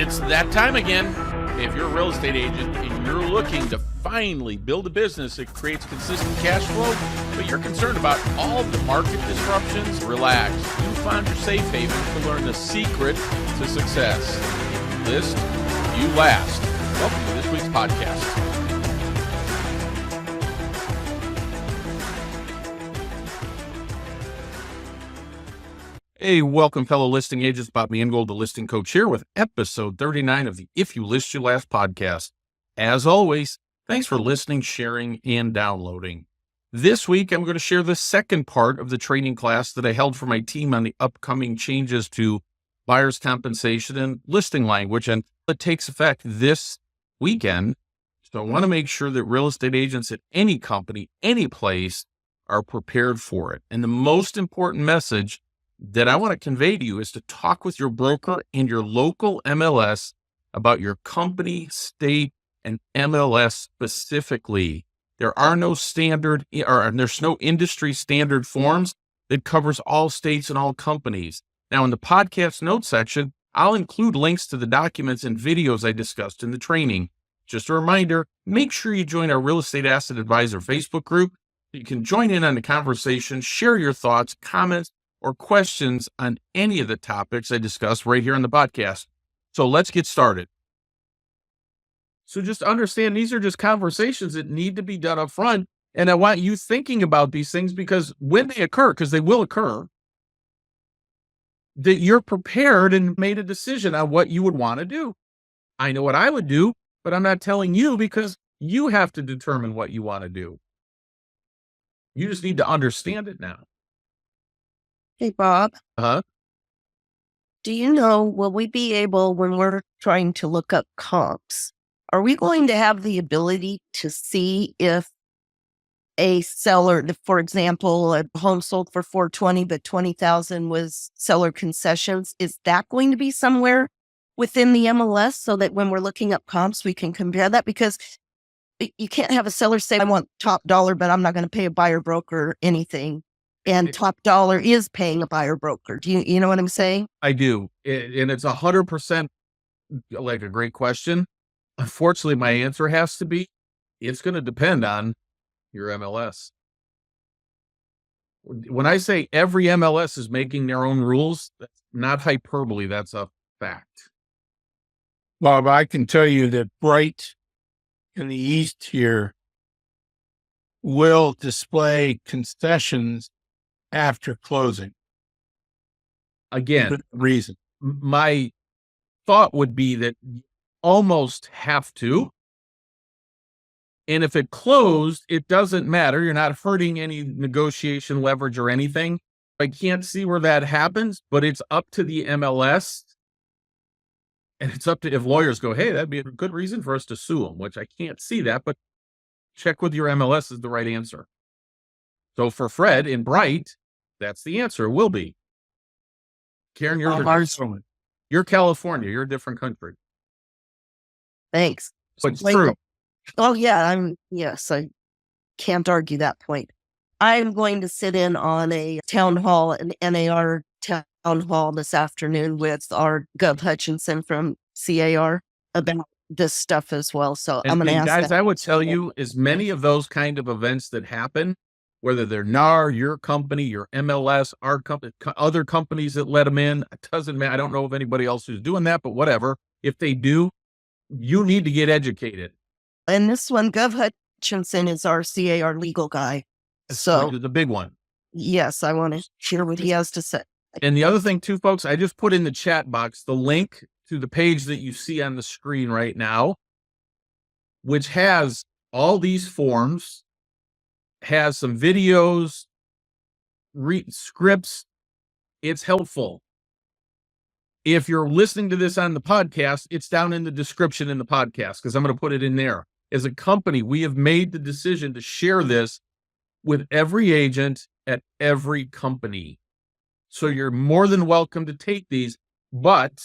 It's that time again. If you're a real estate agent and you're looking to finally build a business that creates consistent cash flow, but you're concerned about all the market disruptions, relax. You found your safe haven to learn the secret to success. List, you last. Welcome to this week's podcast. Hey, welcome fellow listing agents. Bob Mangold, the listing coach here with episode 39 of the If You List You Last podcast. As always, thanks for listening, sharing, and downloading. This week, I'm going to share the second part of the training class that I held for my team on the upcoming changes to buyer's compensation and listing language, and it takes effect this weekend. So I want to make sure that real estate agents at any company, any place, are prepared for it. And the most important message that I want to convey to you is to talk with your broker and your local MLS about your company, state, and MLS specifically. There are no standard, or there's no industry standard forms that covers all states and all companies. Now, in the podcast notes section, I'll include links to the documents and videos I discussed in the training. Just a reminder, make sure you join our Real Estate Asset Advisor Facebook group. You can join in on the conversation, share your thoughts, comments, or questions on any of the topics I discuss right here on the podcast. So let's get started. So just understand these are just conversations that need to be done up front. And I want you thinking about these things because when they occur, because they will occur, that you're prepared and made a decision on what you would want to do. I know what I would do, but I'm not telling you because you have to determine what you want to do. You just need to understand it now. Hey, Bob. Uh-huh. Do you know, will we be able, when we're trying to look up comps, are we going to have the ability to see if a seller, for example, a home sold for $420, but $20,000 was seller concessions? Is that going to be somewhere within the MLS so that when we're looking up comps, we can compare that? Because you can't have a seller say, I want top dollar, but I'm not going to pay a buyer broker anything. And top dollar is paying a buyer broker. Do you know what I'm saying? I do. And it's 100% like a great question. Unfortunately, my answer has to be, it's going to depend on your MLS. When I say every MLS is making their own rules, that's not hyperbole. That's a fact. Bob, I can tell you that Bright in the East here will display concessions after closing. Again, Good reason. My thought would be that you almost have to. And if it closed, it doesn't matter. You're not hurting any negotiation leverage or anything. I can't see where that happens, but it's up to the MLS. And it's up to, if lawyers go, hey, that'd be a good reason for us to sue them, which I can't see that, but check with your MLS is the right answer. So for Fred in Bright, that's the answer. It will be. Karen, you're California. You're a different country. Thanks. But it's true. Oh, yeah. Yes, I can't argue that point. I'm going to sit in on a town hall, an NAR town hall this afternoon with our Gov Hutchinson from CAR about this stuff as well. So I'm going to ask guys, that. I would tell you, as many of those kind of events that happen, whether they're NAR, your company, your MLS, our company, other companies that let them in, it doesn't matter. I don't know of anybody else who's doing that, but whatever. If they do, you need to get educated. And this one, Gov Hutchinson is our CAR legal guy. So the big one. Yes, I want to hear what he has to say. And the other thing too, folks, I just put in the chat box the link to the page that you see on the screen right now, which has all these forms, has some videos, scripts. It's helpful. If you're listening to this on the podcast, it's down in the description in the podcast because I'm going to put it in there. As a company, we have made the decision to share this with every agent at every company. So you're more than welcome to take these, but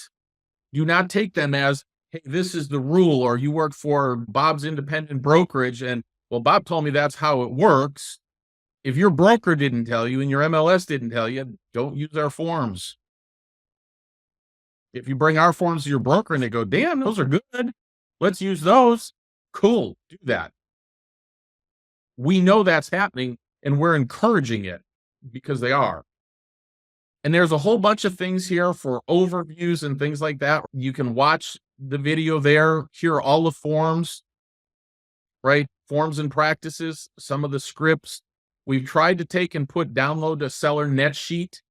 do not take them as, hey, this is the rule, or you work for Bob's independent brokerage and, well, Bob told me that's how it works. If your broker didn't tell you and your MLS didn't tell you, don't use our forms. If you bring our forms to your broker and they go, damn, those are good, let's use those. Cool, do that. We know that's happening and we're encouraging it because they are. And there's a whole bunch of things here for overviews and things like that. You can watch the video there. Here are all the forms, right? Forms and practices, some of the scripts. We've tried to take and download a seller net sheet,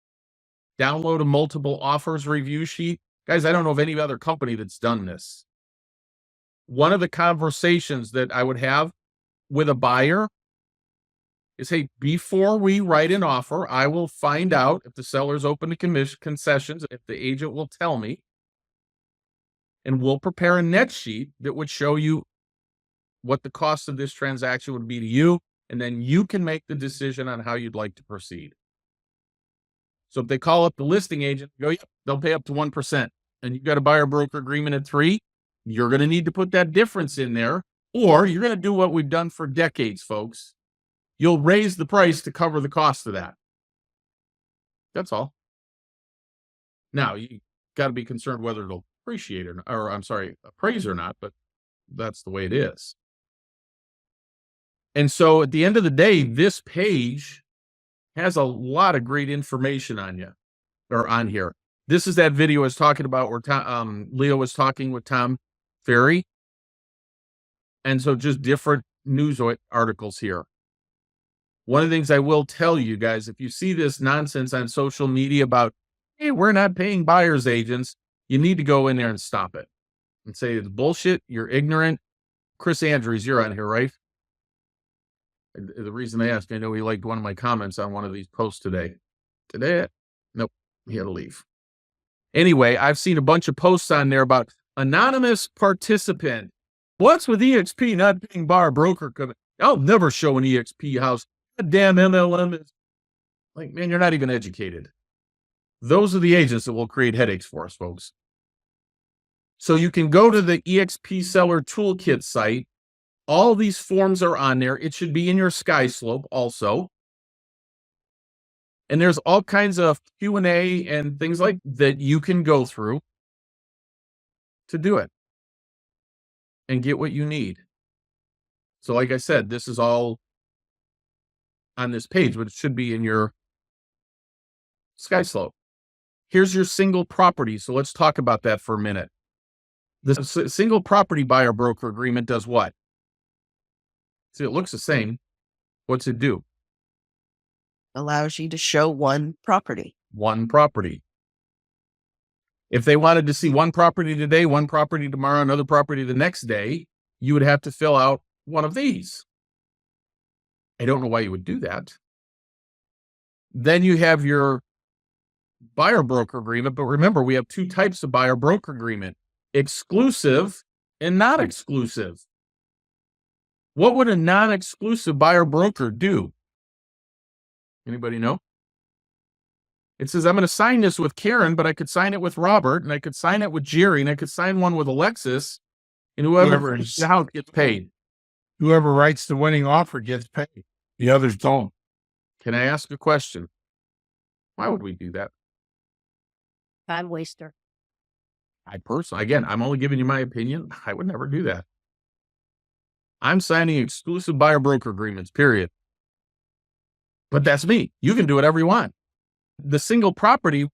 download a multiple offers review sheet. Guys, I don't know of any other company that's done this. One of the conversations that I would have with a buyer is, hey, before we write an offer, I will find out if the seller's open to concessions, if the agent will tell me, and we'll prepare a net sheet that would show you what the cost of this transaction would be to you, and then you can make the decision on how you'd like to proceed. So if they call up the listing agent, go, yeah, they'll pay up to 1%, and you've got a buyer broker agreement at 3%, you're going to need to put that difference in there, or you're going to do what we've done for decades, folks. You'll raise the price to cover the cost of that. That's all. Now, you got to be concerned whether it'll appreciate appraise or not, but that's the way it is. And so at the end of the day, this page has a lot of great information on here. This is that video I was talking about where Leo was talking with Tom Ferry. And so just different news articles here. One of the things I will tell you guys, if you see this nonsense on social media about, hey, we're not paying buyer's agents, you need to go in there and stop it and say it's bullshit. You're ignorant. Chris Andrews, you're on here, right? The reason I asked, I know he liked one of my comments on one of these posts today. Nope, he had to leave. Anyway, I've seen a bunch of posts on there about anonymous participant. What's with EXP not paying buyer broker? I'll never show an EXP house. Damn MLM is like, man, you're not even educated. Those are the agents that will create headaches for us, folks. So you can go to the EXP Seller Toolkit site. All these forms are on there. It should be in your SkySlope also. And there's all kinds of Q&A and things like that you can go through to do it and get what you need. So like I said, this is all on this page, but it should be in your SkySlope. Here's your single property. So let's talk about that for a minute. The single property buyer broker agreement does what? See, it looks the same. What's it do? Allows you to show one property. One property. If they wanted to see one property today, one property tomorrow, another property the next day, you would have to fill out one of these. I don't know why you would do that. Then you have your buyer broker agreement. But remember, we have two types of buyer broker agreement, exclusive and not exclusive. What would a non-exclusive buyer broker do? Anybody know? It says, I'm going to sign this with Karen, but I could sign it with Robert, and I could sign it with Jerry, and I could sign one with Alexis, and whoever the house gets paid. Whoever writes the winning offer gets paid. The others don't. Can I ask a question? Why would we do that? Time waster. I personally, again, I'm only giving you my opinion. I would never do that. I'm signing exclusive buyer broker agreements, period. But that's me. You can do whatever you want. The single property,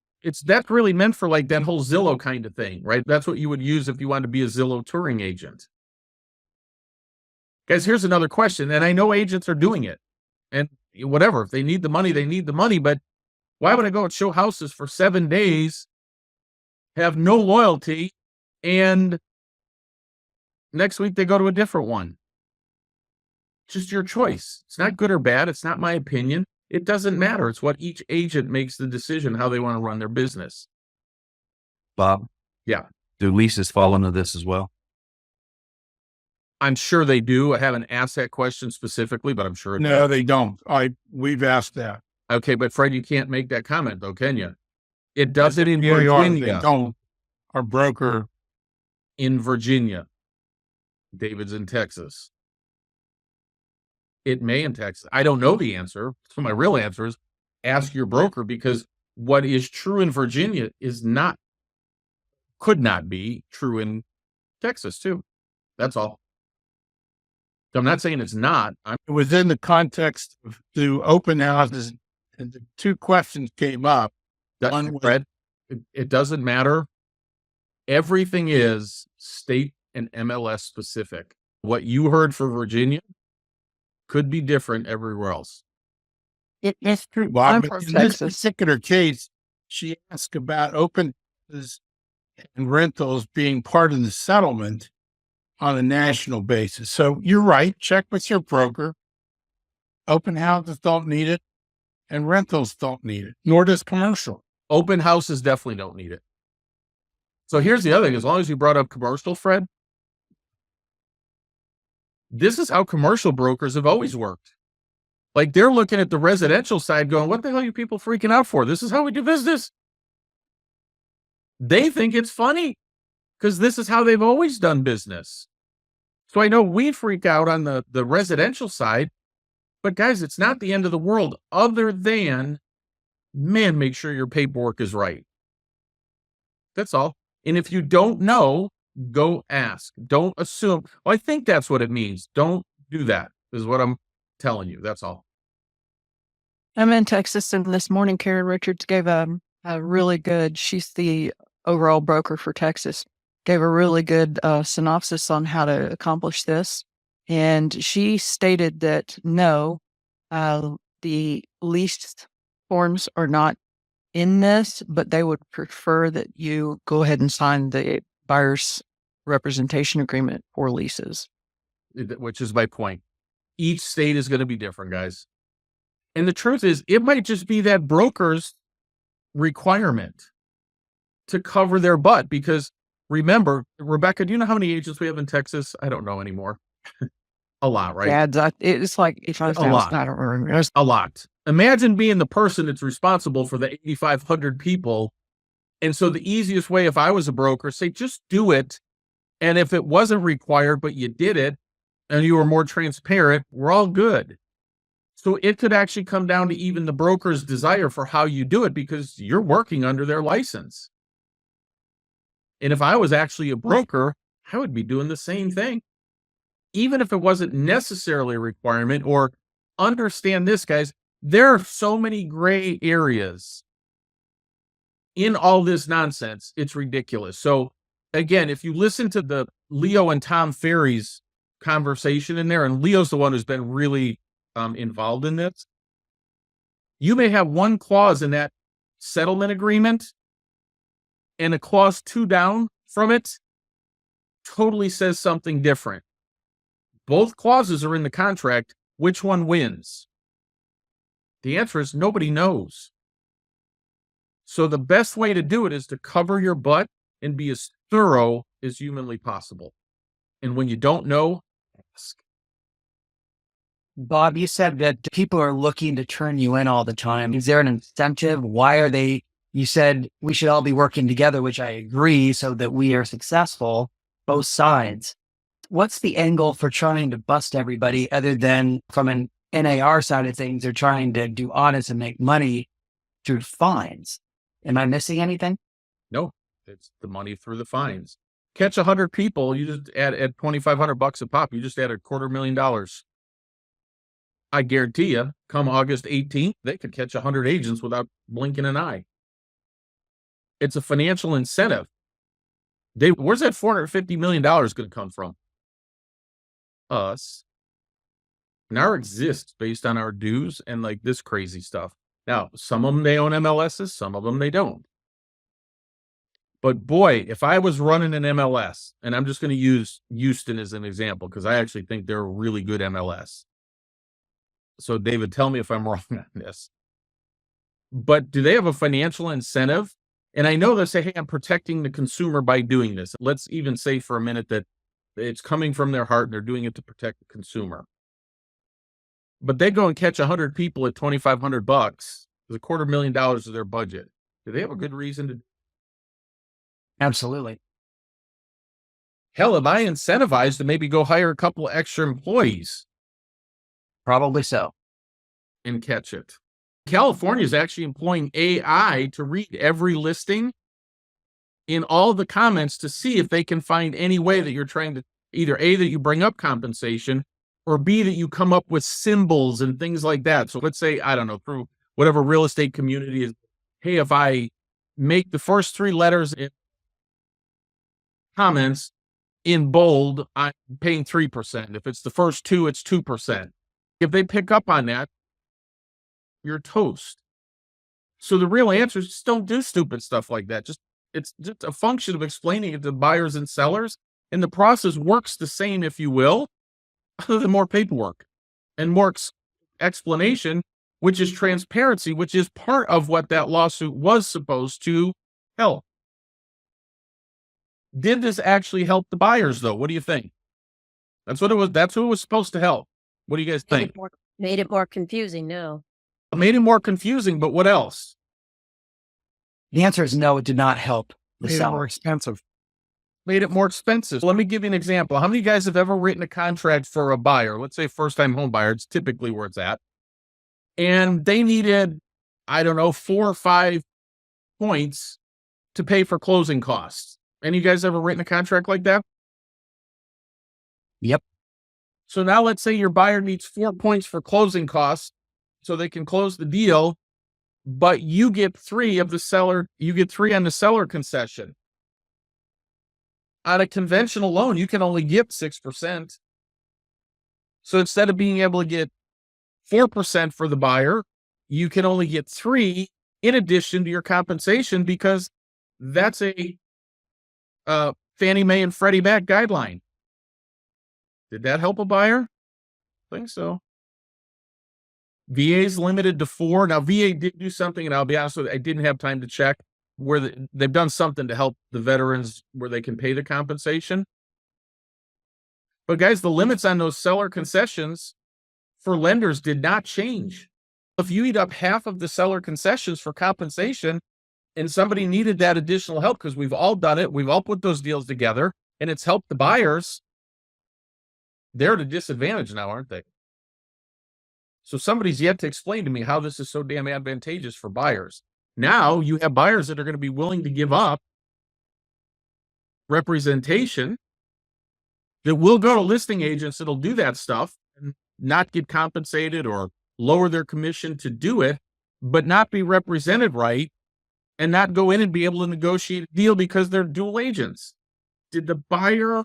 that's really meant for like that whole Zillow kind of thing, right? That's what you would use if you wanted to be a Zillow touring agent. Guys, here's another question. And I know agents are doing it. And whatever, if they need the money, they need the money. But why would I go and show houses for 7 days, have no loyalty, and next week they go to a different one? Just your choice. It's not good or bad. It's not my opinion. It doesn't matter. It's what each agent makes the decision how they want to run their business. Bob? Yeah. Do leases fall into this as well? I'm sure they do. I haven't asked that question specifically, but I'm sure it No, does. they don't. We've asked that. Okay, but Fred, you can't make that comment though, can you? It does it in They Virginia. don't. Our broker. In Virginia. David's in Texas. It may in Texas. I don't know the answer. So my real answer is ask your broker, because what is true in Virginia is not could not be true in Texas too. That's all. So I'm not saying it's not. Within the context of do open houses, and the two questions came up. One was, Fred, it doesn't matter. Everything is state and MLS specific. What you heard for Virginia could be different everywhere else. It's true. well, I'm but from in this Texas. particular case, she asked about open houses and rentals being part of the settlement on a national basis. So you're right. Check with your broker. Open houses don't need it, and rentals don't need it, nor does commercial. Open houses definitely don't need it. So here's the other thing. As long as you brought up commercial, Fred, this is how commercial brokers have always worked. Like they're looking at the residential side going, what the hell are you people freaking out for? This is how we do business. They think it's funny because this is how they've always done business. So I know we freak out on the residential side, but guys, it's not the end of the world other than, man, make sure your paperwork is right. That's all. And if you don't know, go ask. Don't assume. Well, I think that's what it means. Don't do that, is what I'm telling you. That's all. I'm in Texas, and this morning Karen Richards gave a really good, she's the overall broker for Texas, gave a really good synopsis on how to accomplish this. And she stated that no, the lease forms are not in this, but they would prefer that you go ahead and sign the buyer's representation agreement for leases. Which is my point. Each state is going to be different, guys. And the truth is, it might just be that broker's requirement to cover their butt. Because remember, Rebecca, do you know how many agents we have in Texas? I don't know anymore. A lot, right? Yeah, it's like if I was A lot. I don't remember. A lot. Imagine being the person that's responsible for the 8,500 people. And so the easiest way, if I was a broker, say, just do it. And if it wasn't required, but you did it and you were more transparent, we're all good. So it could actually come down to even the broker's desire for how you do it because you're working under their license. And if I was actually a broker, I would be doing the same thing. Even if it wasn't necessarily a requirement, or understand this, guys, there are so many gray areas in all this nonsense. It's ridiculous. So again, if you listen to the Leo and Tom Ferry's conversation in there, and Leo's the one who's been really involved in this, you may have one clause in that settlement agreement and a clause 2 down from it totally says something different. Both clauses are in the contract. Which one wins? The answer is nobody knows. So the best way to do it is to cover your butt and be as thorough as humanly possible. And when you don't know, ask. Bob, you said that people are looking to turn you in all the time. Is there an incentive? Why are they? You said we should all be working together, which I agree, so that we are successful, both sides. What's the angle for trying to bust everybody other than from an NAR side of things? They're trying to do audits and make money through fines. Am I missing anything? No, it's the money through the fines. Catch 100 people, you just add $2,500 a pop. You just add $250,000. I guarantee you, come August 18th, they could catch 100 agents without blinking an eye. It's a financial incentive. Where's that $450 million going to come from? Us. NAR exists based on our dues and like this crazy stuff. Now, some of them, they own MLSs, some of them, they don't. But boy, if I was running an MLS, and I'm just going to use Houston as an example, because I actually think they're a really good MLS. So David, tell me if I'm wrong on this. But do they have a financial incentive? And I know they say, hey, I'm protecting the consumer by doing this. Let's even say for a minute that it's coming from their heart and they're doing it to protect the consumer. But they go and catch 100 people at $2,500. There's $250,000 of their budget. Do they have a good reason to? Absolutely. Hell, am I incentivized to maybe go hire a couple of extra employees Probably so. and catch it? California is actually employing AI to read every listing in all the comments to see if they can find any way that you're trying to either A, that you bring up compensation, or B, that you come up with symbols and things like that. So let's say, I don't know, through whatever real estate community is, hey, if I make the first three letters in comments in bold, I'm paying 3%. If it's the first two, it's 2%. If they pick up on that, you're toast. So the real answer is just don't do stupid stuff like that. It's just a function of explaining it to buyers and sellers. And the process works the same, if you will, other than more paperwork and more explanation, which is transparency, which is part of what that lawsuit was supposed to help. Did this actually help the buyers, though? What do you think? That's what it was. That's who it was supposed to help. What do you guys think? Made it more confusing. No. It made it more confusing, but what else? The answer is no, it did not help the Made it seller. more expensive. Made it more expensive. Let me give you an example. How many of you guys have ever written a contract for a buyer? Let's say first-time home buyer. It's typically where it's at. And they needed, I don't know, 4 or 5 points to pay for closing costs. Any of you guys ever written a contract like that? Yep. So now let's say your buyer needs 4 points for closing costs so they can close the deal, but you get 3 of the seller, you get 3 on the seller concession. On a conventional loan, you can only get 6%. So instead of being able to get 4% for the buyer, you can only get 3 in addition to your compensation because that's a Fannie Mae and Freddie Mac guideline. Did that help a buyer? I think so. VA is limited to 4. Now, VA did do something, and I'll be honest with you, I didn't have time to check, where they've done something to help the veterans where they can pay the compensation. But guys, the limits on those seller concessions for lenders did not change. If you eat up half of the seller concessions for compensation and somebody needed that additional help, because we've all done it, we've all put those deals together, and it's helped the buyers, they're at a disadvantage now, aren't they? So somebody's yet to explain to me how this is so damn advantageous for buyers. Now you have buyers that are going to be willing to give up representation that will go to listing agents that'll do that stuff and not get compensated or lower their commission to do it, but not be represented right and not go in and be able to negotiate a deal because they're dual agents. Did the buyer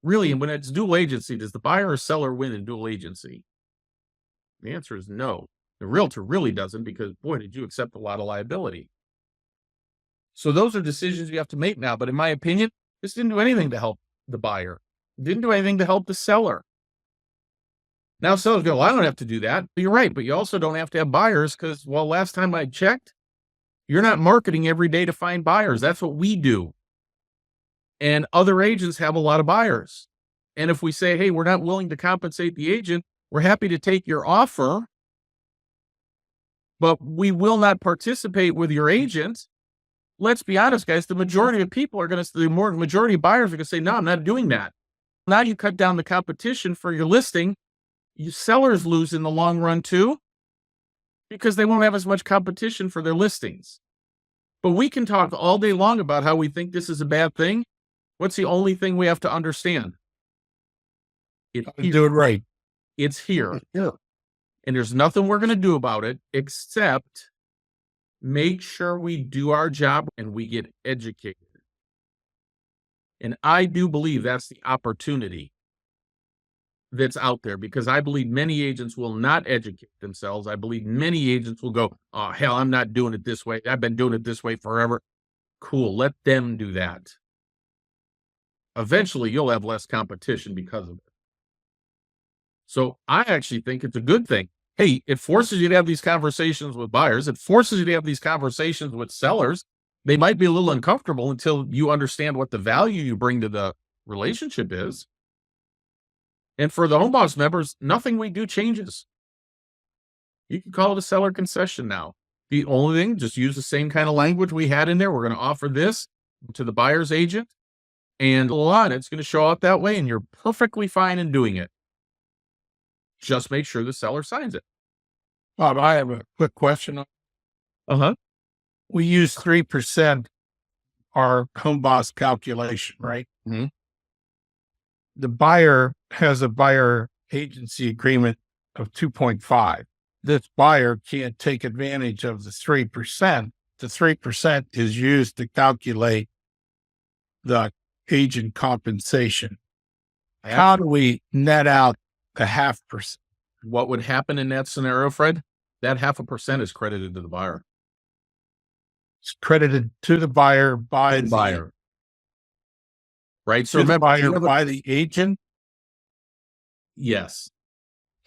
really, and when it's dual agency, does the buyer or seller win in dual agency? The answer is no. The realtor really doesn't because, boy, did you accept a lot of liability. So those are decisions you have to make now. But in my opinion, this didn't do anything to help the buyer. It didn't do anything to help the seller. Now sellers go, well, I don't have to do that. You're right, but you also don't have to have buyers because, well, last time I checked, you're not marketing every day to find buyers. That's what we do. And other agents have a lot of buyers. And if we say, hey, we're not willing to compensate the agent, we're happy to take your offer, but we will not participate with your agent. Let's be honest, guys, the majority of people are going to, the majority of buyers are going to say, no, I'm not doing that. Now you cut down the competition for your listing. You sellers lose in the long run too, because they won't have as much competition for their listings. But we can talk all day long about how we think this is a bad thing. What's the only thing we have to understand? Do it right. It's here. Yeah. And there's nothing we're going to do about it except make sure we do our job and we get educated. And I do believe that's the opportunity that's out there because I believe many agents will not educate themselves. I believe many agents will go, oh, hell, I'm not doing it this way. I've been doing it this way forever. Cool. Let them do that. Eventually, you'll have less competition because of it. So I actually think it's a good thing. Hey, it forces you to have these conversations with buyers. It forces you to have these conversations with sellers. They might be a little uncomfortable until you understand what the value you bring to the relationship is. And for the Home Boss members, nothing we do changes. You can call it a seller concession now. The only thing, just use the same kind of language we had in there. We're going to offer this to the buyer's agent and a lot. It's going to show up that way and you're perfectly fine in doing it. Just make sure the seller signs it. Bob, I have a quick question. Uh-huh. We use 3% our home boss calculation, right? Mhm. The buyer has a buyer agency agreement of 2.5. This buyer can't take advantage of the 3%. The 3% is used to calculate the agent compensation. How do we net out the 0.5%? What would happen in that scenario, Fred? That 0.5% is credited to the buyer. It's credited to the buyer by The buyer. Right? So to the remember, buyer by the agent. yes.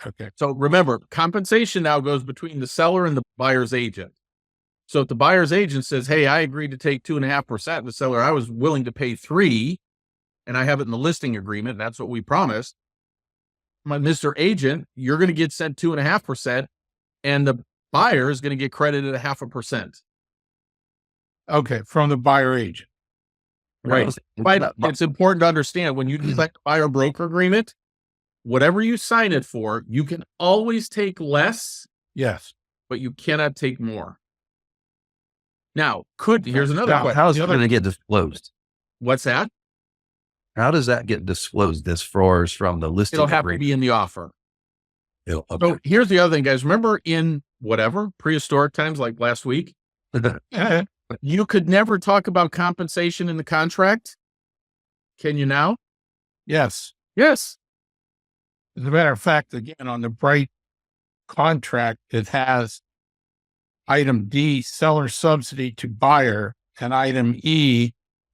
Okay. So remember, compensation now goes between the seller and the buyer's agent. So if the buyer's agent says, hey, I agreed to take 2.5%, the seller, I was willing to pay 3%, and I have it in the listing agreement, that's what we promised. My Mr. Agent, you're going to get sent 2.5%, and the buyer is going to get credited 0.5%. Okay. From the buyer agent. Right. But it's important to understand when you select buyer broker agreement, whatever you sign it for, you can always take less, Yes. but you cannot take more. Now, here's another Now, question. How's it going to get disclosed? What's that? How does that get disclosed as far as from the listing It'll have to agreement? be in the offer. Okay. So here's the other thing, guys. Remember in prehistoric times like last week, you could never talk about compensation in the contract. Can you now? Yes. Yes. As a matter of fact, again, on the Bright contract, it has item D, seller subsidy to buyer, and item E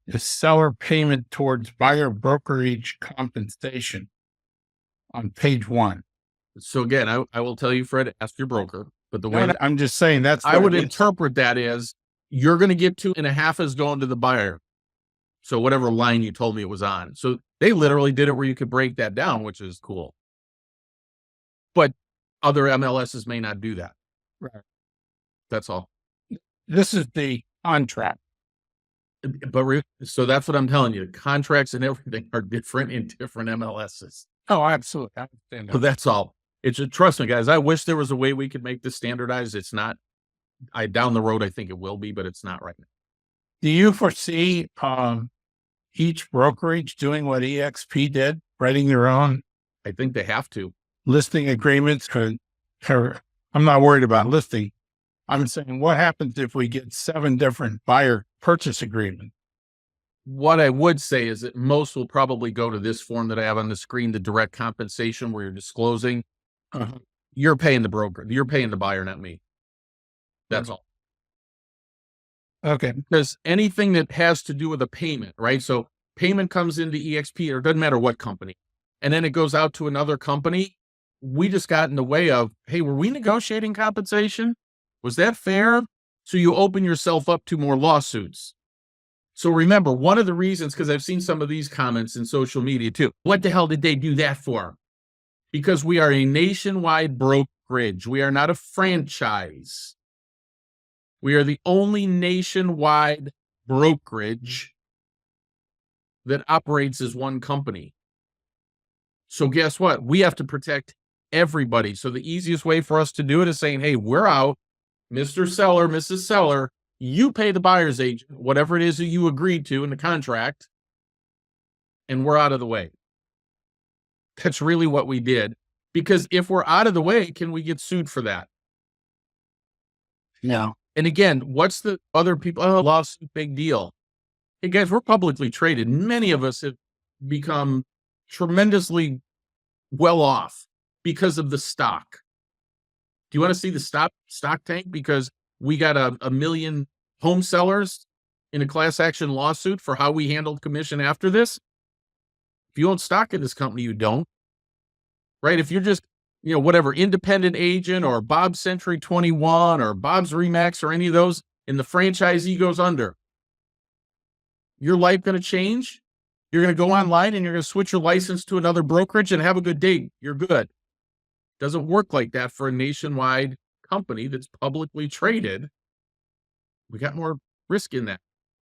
is seller payment towards buyer brokerage compensation on page 1. So again, I will tell you, Fred, ask your broker. But the way I'm just saying that's I what would it is. interpret that as you're going to get 2.5 is going to the buyer. So whatever line you told me it was on. So they literally did it where you could break that down, which is cool. But other MLSs may not do that. Right. That's all. This is the contract. But so that's what I'm telling you. Contracts and everything are different in different MLSs. Oh, absolutely. I understand So that. that's all. Trust me, guys. I wish there was a way we could make this standardized. It's not. Down the road, I think it will be, but it's not right now. Do you foresee each brokerage doing what EXP did, writing their own I think they have to. listing agreements? I'm not worried about listing. I'm saying, what happens if we get 7 different buyer purchase agreements? What I would say is that most will probably go to this form that I have on the screen, the direct compensation, where you're disclosing. You're paying the broker. You're paying the buyer, not me. That's all. Okay. Because anything that has to do with a payment, right? So payment comes into EXP, or it doesn't matter what company, and then it goes out to another company. We just got in the way of, hey, were we negotiating compensation? Was that fair? So you open yourself up to more lawsuits. So remember, one of the reasons, because I've seen some of these comments in social media too. What the hell did they do that for? Because we are a nationwide brokerage. We are not a franchise. We are the only nationwide brokerage that operates as one company. So guess what? We have to protect everybody. So the easiest way for us to do it is saying, hey, we're out. Mr. Seller, Mrs. Seller, you pay the buyer's agent, whatever it is that you agreed to in the contract, and we're out of the way. That's really what we did. Because if we're out of the way, can we get sued for that? No. And again, what's the other people? Oh, lawsuit, big deal. Hey guys, we're publicly traded. Many of us have become tremendously well off because of the stock. Do you want to see the stock tank? Because we got a million home sellers in a class action lawsuit for how we handled commission after this. If you own stock in this company, you don't. Right? If you're just, whatever, independent agent or Bob's Century 21 or Bob's Remax or any of those, and the franchisee goes under, your life going to change? You're going to go online and you're going to switch your license to another brokerage and have a good day. You're good. Doesn't work like that for a nationwide company that's publicly traded. We got more risk in that.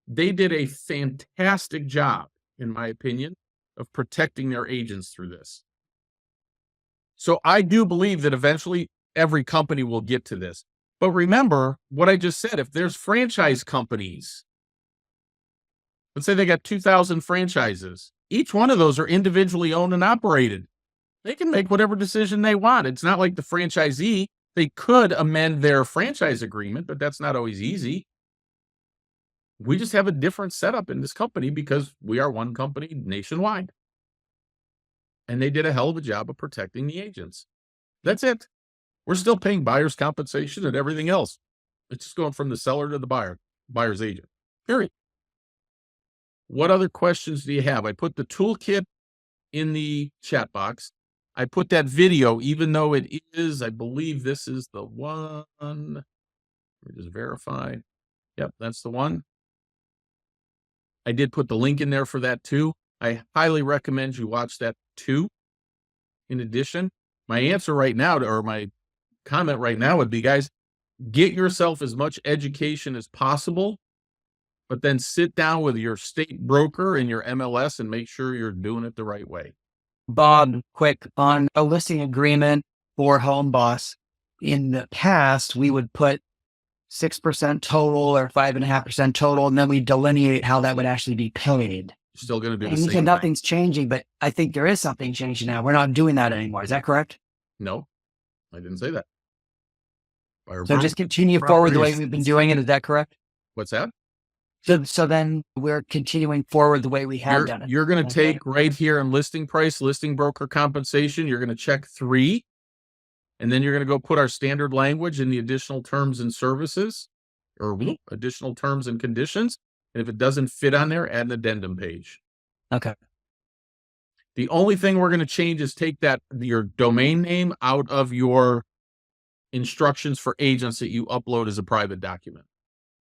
They did a fantastic job, in my opinion, of protecting their agents through this. So I do believe that eventually every company will get to this. But remember what I just said, if there's franchise companies Let's say they got 2,000 franchises. Each one of those are individually owned and operated. They can make whatever decision they want. It's not like the franchisee. They could amend their franchise agreement, but that's not always easy. We just have a different setup in this company because we are one company nationwide. And they did a hell of a job of protecting the agents. That's it. We're still paying buyer's compensation and everything else. It's just going from the seller to the buyer's agent. Period. What other questions do you have? I put the toolkit in the chat box. I put that video, even though it is, I believe this is the one. Let me just verify. Yep, that's the one. I did put the link in there for that too. I highly recommend you watch that too. In addition, my answer right now, or my comment right now would be, guys, get yourself as much education as possible, but then sit down with your state broker and your MLS and make sure you're doing it the right way. Bob, quick on a listing agreement for Home Boss. In the past, we would put 6% total or 5.5% total, and then we delineate how that would actually be paid. You're still going to do the And you same said thing. nothing's changing, but I think there is something changing now. We're not doing that anymore. Is that correct? No, I didn't say that. So just continue forward the way we've been doing it. Is that correct? What's that? So then we're continuing forward the way we have done it. You're going to take right here in listing price, listing broker compensation. You're going to check 3, and then you're going to go put our standard language in the additional terms and services, or additional terms and conditions. And if it doesn't fit on there, add an addendum page. Okay. The only thing we're going to change is take your domain name out of your instructions for agents that you upload as a private document,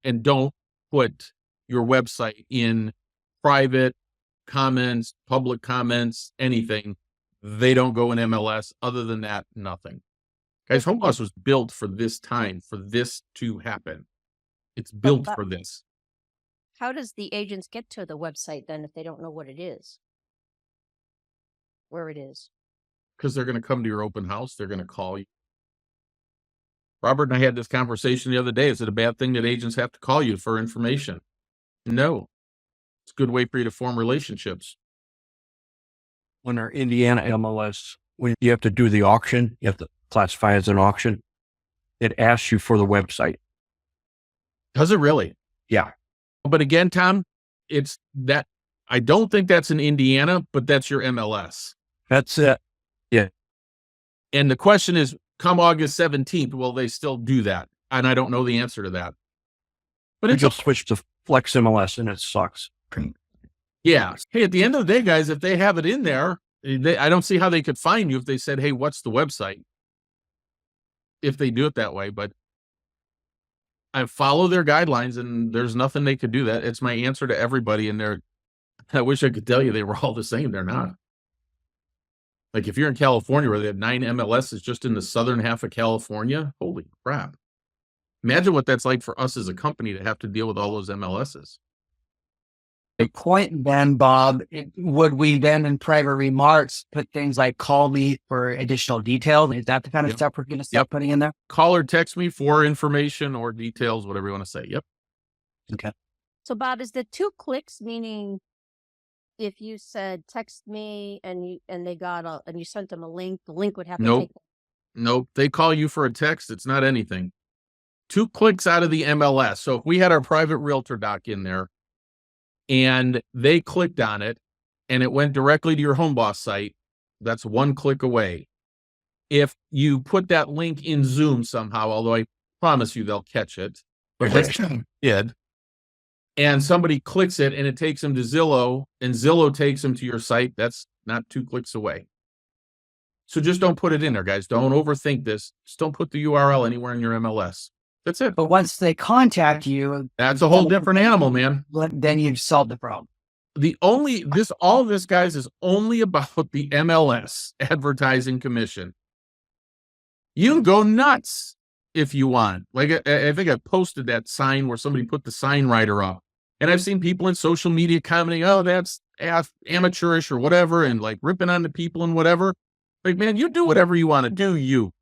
and don't put your website in private comments, public comments, anything. They don't go in MLS. Other than that, nothing. Guys, Home Boss was built for this time, for this to happen. It's built for this. How does the agents get to the website then if they don't know what it is? Where it is? Because they're going to come to your open house. They're going to call you. Robert and I had this conversation the other day. Is it a bad thing that agents have to call you for information? No. It's a good way for you to form relationships. When our Indiana MLS, when you have to do the auction, you have to classify as an auction. It asks you for the website. Does it really? Yeah. But again, Tom, it's that I don't think that's in Indiana, but that's your MLS. That's it. Yeah. And the question is, come August 17th, will they still do that? And I don't know the answer to that. But it's just switch to Flex MLS and it sucks. Yeah. Hey, at the end of the day, guys, if they have it in there, I don't see how they could find you if they said, hey, what's the website? If they do it that way, but I follow their guidelines and there's nothing they could do. That it's my answer to everybody. And I wish I could tell you they were all the same. They're not. Like if you're in California where they have 9 MLSs just in the southern half of California, holy crap. Imagine what that's like for us as a company to have to deal with all those MLSs. The point then, Bob, would we then in private remarks put things like call me for additional details? Is that the kind of stuff we're going to start putting in there? Call or text me for information or details, whatever you want to say. Yep. Okay. So Bob, is the 2 clicks meaning if you said text me and you sent them a link, the link would have to take Nope. They call you for a text. It's not anything. 2 clicks out of the MLS. So if we had our private realtor doc in there and they clicked on it and it went directly to your Home Boss site, that's 1 click away. If you put that link in Zoom somehow, although I promise you they'll catch it, and somebody clicks it and it takes them to Zillow and Zillow takes them to your site, that's not 2 clicks away. So just don't put it in there, guys. Don't overthink this. Just don't put the URL anywhere in your MLS. That's it. But once they contact you, That's a whole different animal, man. then you've solved the problem. All this, guys, is only about the MLS advertising commission. You can go nuts if you want. Like I think I posted that sign where somebody put the sign writer up. And I've seen people in social media commenting, oh, that's amateurish or whatever, and like ripping on the people and whatever. Like, man, you do whatever you want to do, you.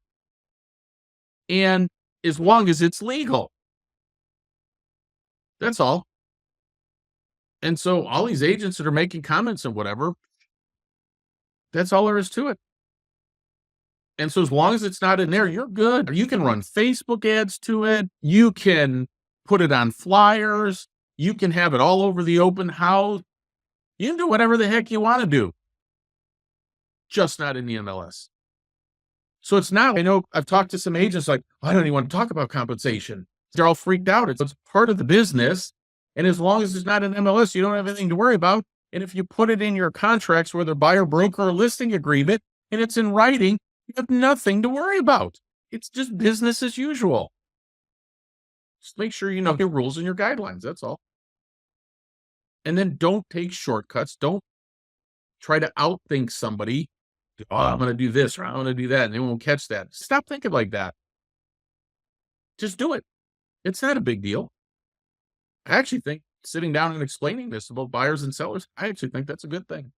And as long as it's legal. That's all. And so all these agents that are making comments and whatever, that's all there is to it. And so as long as it's not in there, you're good. You can run Facebook ads to it. You can put it on flyers. You can have it all over the open house. You can do whatever the heck you want to do, just not in the MLS. So it's not, I know I've talked to some agents like, I don't even want to talk about compensation. They're all freaked out. It's part of the business. And as long as it's not an MLS, you don't have anything to worry about. And if you put it in your contracts, whether buyer, broker, or listing agreement, and it's in writing, you have nothing to worry about. It's just business as usual. Just make sure you know your rules and your guidelines. That's all. And then don't take shortcuts. Don't try to outthink somebody. Oh, I'm going to do this or I'm going to do that. And they won't catch that. Stop thinking like that. Just do it. It's not a big deal. I actually think sitting down and explaining this about buyers and sellers, I actually think that's a good thing.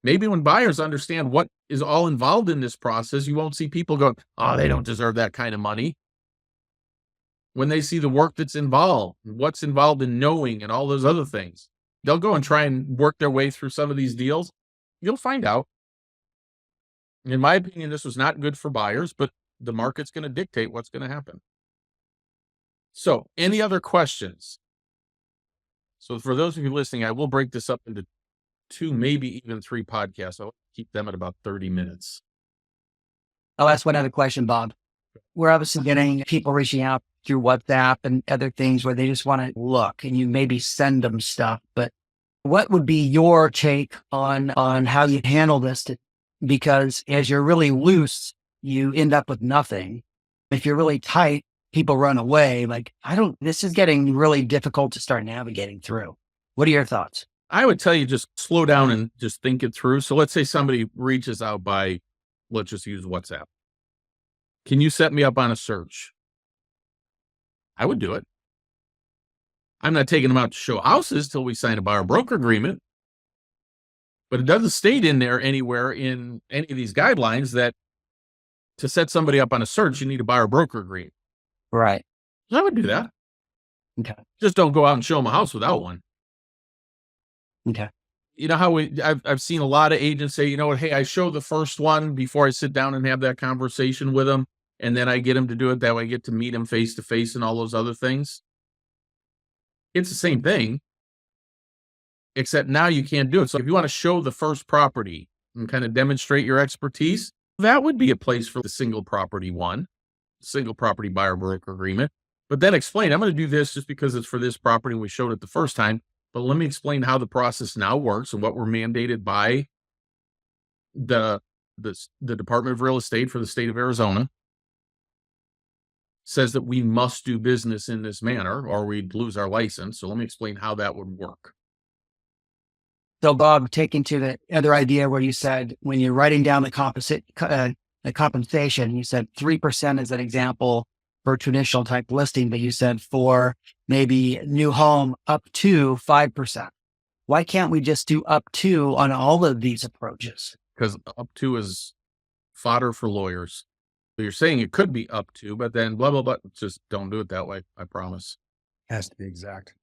Maybe when buyers understand what is all involved in this process, you won't see people go, oh, they don't deserve that kind of money. When they see the work that's involved, what's involved in knowing and all those other things, they'll go and try and work their way through some of these deals. You'll find out. In my opinion, this was not good for buyers, but the market's going to dictate what's going to happen. So, any other questions? So for those of you listening, I will break this up into 2, maybe even 3 podcasts. I'll keep them at about 30 minutes. I'll ask one other question, Bob. We're obviously getting people reaching out through WhatsApp and other things where they just want to look and you maybe send them stuff. But what would be your take on how you handle this? Because as you're really loose, you end up with nothing. If you're really tight, people run away. This is getting really difficult to start navigating through. What are your thoughts? I would tell you just slow down and just think it through. So let's say somebody reaches out by, let's just use WhatsApp. Can you set me up on a search? I would do it. I'm not taking them out to show houses till we sign a buyer broker agreement. But it doesn't state in there anywhere in any of these guidelines that to set somebody up on a search, you need a buyer broker agreement. Right. So I would do that. Okay. Just don't go out and show them a house without one. Okay. You know how I've seen a lot of agents say, you know what, hey, I show the first one before I sit down and have that conversation with them. And then I get them to do it. That way I get to meet them face to face and all those other things. It's the same thing, except now you can't do it. So if you want to show the first property and kind of demonstrate your expertise, that would be a place for the single property buyer broker agreement. But then explain, I'm going to do this just because it's for this property and we showed it the first time. But let me explain how the process now works and what we're mandated by the Department of Real Estate for the state of Arizona. Says that we must do business in this manner or we'd lose our license. So let me explain how that would work. So Bob, taking to the other idea where you said, when you're writing down the compensation, you said 3% as an example for traditional type listing, but you said for maybe new home up to 5%. Why can't we just do up to on all of these approaches? Because up to is fodder for lawyers. So you're saying it could be up to, but then blah, blah, blah. Just don't do it that way. I promise. Has to be exact.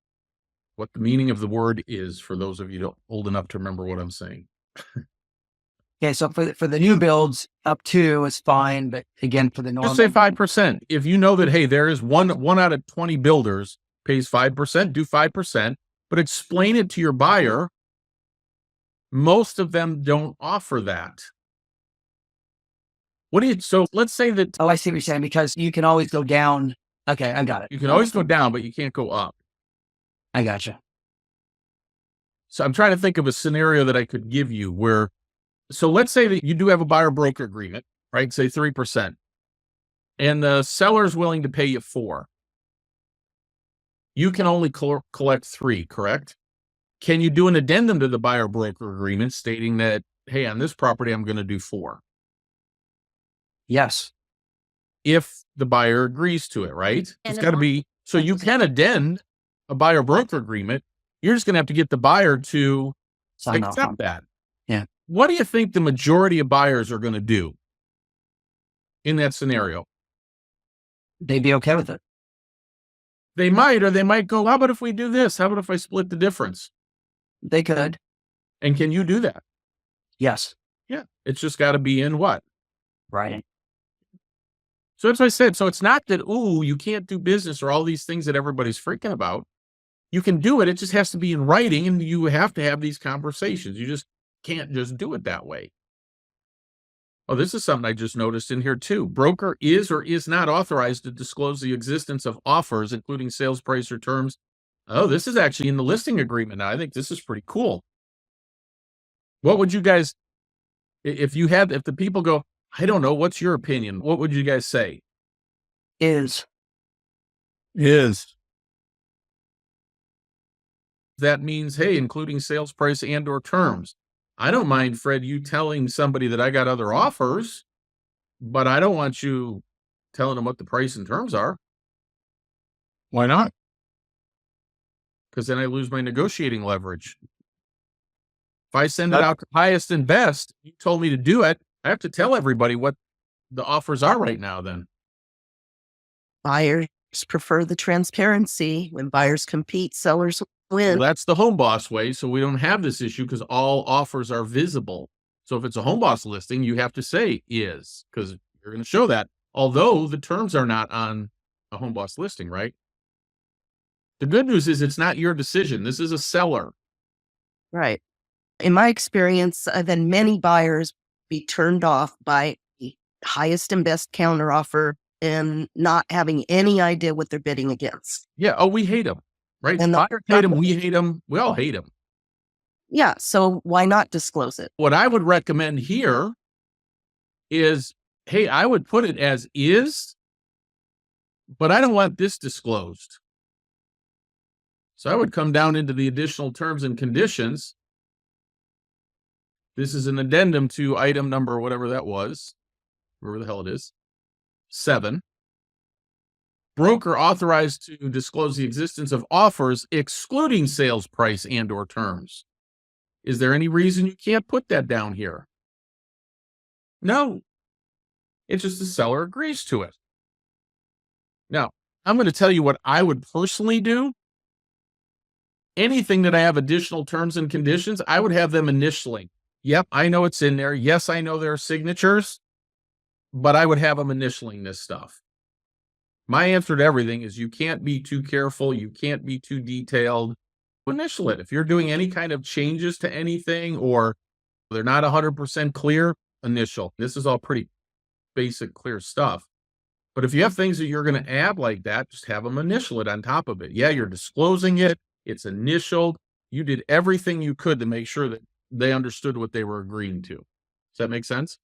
What the meaning of the word is for those of you old enough to remember what I'm saying. Okay. So for the new builds, up to is fine. But again, for the normal. Just say 5%. If you know that, hey, there is one out of 20 builders pays 5%, do 5%, but explain it to your buyer. Most of them don't offer that. So let's say that. Oh, I see what you're saying, because you can always go down. Okay. I got it. You can always go down, but you can't go up. I gotcha. So I'm trying to think of a scenario that I could give you where, so let's say that you do have a buyer broker agreement, right? Say 3%, and the seller is willing to pay you 4%. You can only collect 3%, correct? Can you do an addendum to the buyer broker agreement stating that, hey, on this property, I'm going to do 4%? Yes. If the buyer agrees to it, right? And It's got to be, so you can addend a buyer broker agreement. You're just going to have to get the buyer to Sign off on accept that. Yeah. What do you think the majority of buyers are going to do in that scenario? They'd be okay with it. They might, or they might go, how about if we do this? How about if I split the difference? They could. And can you do that? Yes. Yeah. It's just got to be in what? Right. So that's what I said. So it's not that, ooh, you can't do business or all these things that everybody's freaking about. You can do it. It just has to be in writing, and you have to have these conversations. You just can't just do it that way. Oh, this is something I just noticed in here too. Broker is or is not authorized to disclose the existence of offers, including sales price or terms. Oh, this is actually in the listing agreement now. I think this is pretty cool. What would you guys, if the people go, I don't know, what's your opinion? What would you guys say? Is. That means, hey, including sales price and or terms. I don't mind, Fred, you telling somebody that I got other offers, but I don't want you telling them what the price and terms are. Why not? Because then I lose my negotiating leverage. If I send it out to highest and best, you told me to do it, I have to tell everybody what the offers are right now then. Buyers prefer the transparency. When buyers compete, sellers win. Well, that's the home boss way, so we don't have this issue because all offers are visible. So if it's a home boss listing, you have to say is, because you're going to show that. Although the terms are not on a home boss listing, right? The good news is it's not your decision. This is a seller. Right. In my experience, I've had many buyers be turned off by the highest and best counteroffer and not having any idea what they're bidding against. Yeah. Oh, we hate them, right? And Buyers hate them. We hate them. We all hate them. Yeah. So why not disclose it? What I would recommend here is, hey, I would put it as is, but I don't want this disclosed. So I would come down into the additional terms and conditions. This is an addendum to item number, whatever that was, wherever the hell it is, 7. Broker authorized to disclose the existence of offers excluding sales price and or terms. Is there any reason you can't put that down here? No. It's just the seller agrees to it. Now, I'm going to tell you what I would personally do. Anything that I have additional terms and conditions, I would have them initialing. Yep, I know it's in there. Yes, I know there are signatures, but I would have them initialing this stuff. My answer to everything is you can't be too careful. You can't be too detailed. Initial it. If you're doing any kind of changes to anything or they're not 100% clear, initial. This is all pretty basic, clear stuff. But if you have things that you're going to add like that, just have them initial it on top of it. Yeah, you're disclosing it. It's initialed. You did everything you could to make sure that they understood what they were agreeing to. Does that make sense?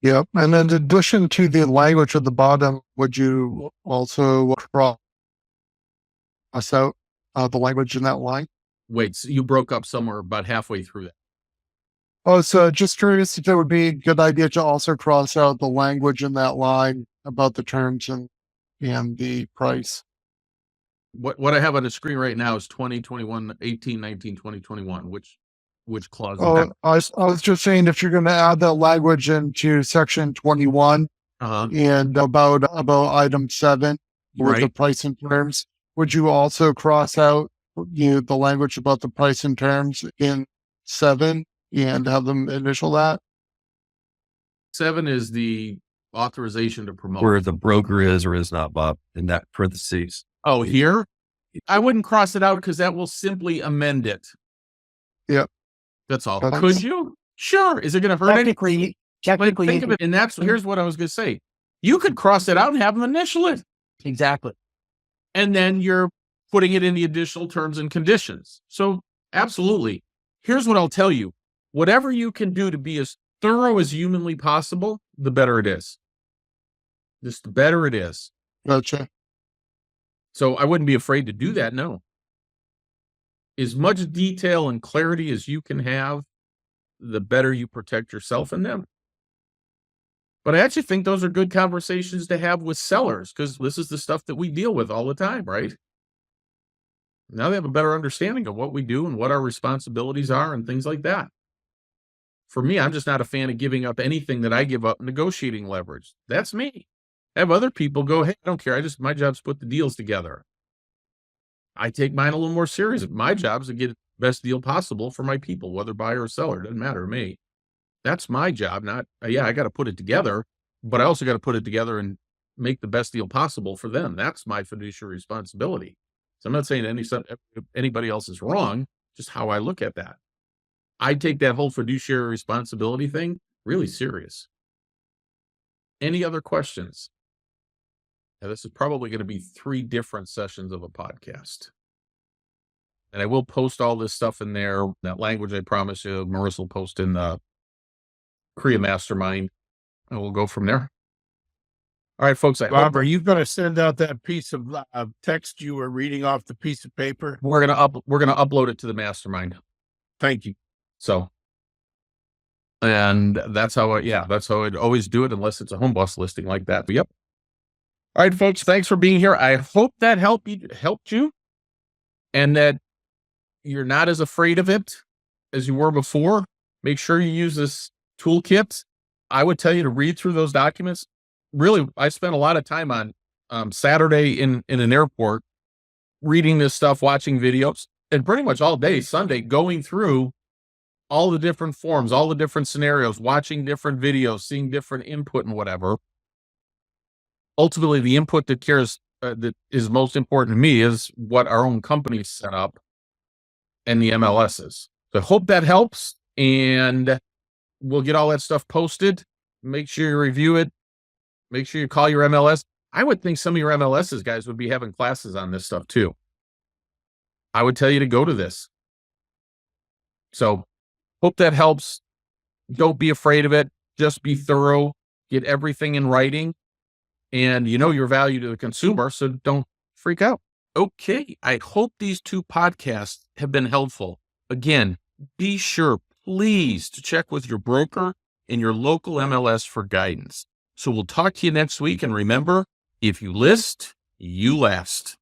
Yep. And then in addition to the language at the bottom, would you also cross out the language in that line? Wait, so you broke up somewhere about halfway through that. Oh, so just curious if it would be a good idea to also cross out the language in that line about the terms and the price. What I have on the screen right now is 20, 21, 18, 19, 20, 21. Which clause? Oh, I was just saying if you're going to add that language into section 21 and about item 7 with the price and terms, would you also cross out the language about the price and terms in 7 and have them initial that? 7 is the authorization to promote. Where the broker is or is not, Bob, in that parentheses. Oh, here? I wouldn't cross it out because that will simply amend it. Yep. That's all. Could you? Sure. Is it going to hurt anything? Technically, think of it. And here's what I was going to say. You could cross it out and have them initial it. Exactly. And then you're putting it in the additional terms and conditions. So absolutely. Here's what I'll tell you. Whatever you can do to be as thorough as humanly possible, the better it is. Just the better it is. Gotcha. So I wouldn't be afraid to do that. No. As much detail and clarity as you can have, the better you protect yourself and them. But I actually think those are good conversations to have with sellers because this is the stuff that we deal with all the time, right? Now they have a better understanding of what we do and what our responsibilities are and things like that. For me, I'm just not a fan of giving up anything that I give up negotiating leverage. That's me. Have other people go, hey, I don't care. My job's to put the deals together. I take mine a little more serious. My job is to get the best deal possible for my people, whether buyer or seller. It doesn't matter to me. That's my job. Not, I got to put it together, but I also got to put it together and make the best deal possible for them. That's my fiduciary responsibility. So I'm not saying anybody else is wrong, just how I look at that. I take that whole fiduciary responsibility thing really serious. Any other questions? Now, this is probably going to be 3 different sessions of a podcast. And I will post all this stuff in there. That language I promise you, Marissa will post in the Korea Mastermind, and we'll go from there. All right, folks. Bob, are you going to send out that piece of text you were reading off the piece of paper? We're gonna upload it to the Mastermind. Thank you. So, and that's how I'd always do it, unless it's a home bus listing like that. But yep. All right, folks. Thanks for being here. I hope that helped you, and that you're not as afraid of it as you were before. Make sure you use this toolkit. I would tell you to read through those documents. Really, I spent a lot of time on Saturday in an airport reading this stuff, watching videos, and pretty much all day Sunday going through all the different forms, all the different scenarios, watching different videos, seeing different input and whatever. Ultimately, the input that is most important to me is what our own company set up and the MLSs. So I hope that helps, and we'll get all that stuff posted. Make sure you review it. Make sure you call your MLS. I would think some of your MLSs guys would be having classes on this stuff too. I would tell you to go to this. So hope that helps. Don't be afraid of it. Just be thorough. Get everything in writing. And you know your value to the consumer, so don't freak out. Okay, I hope these 2 podcasts have been helpful. Again, be sure, please, to check with your broker and your local MLS for guidance. So we'll talk to you next week. And remember, if you list, you last.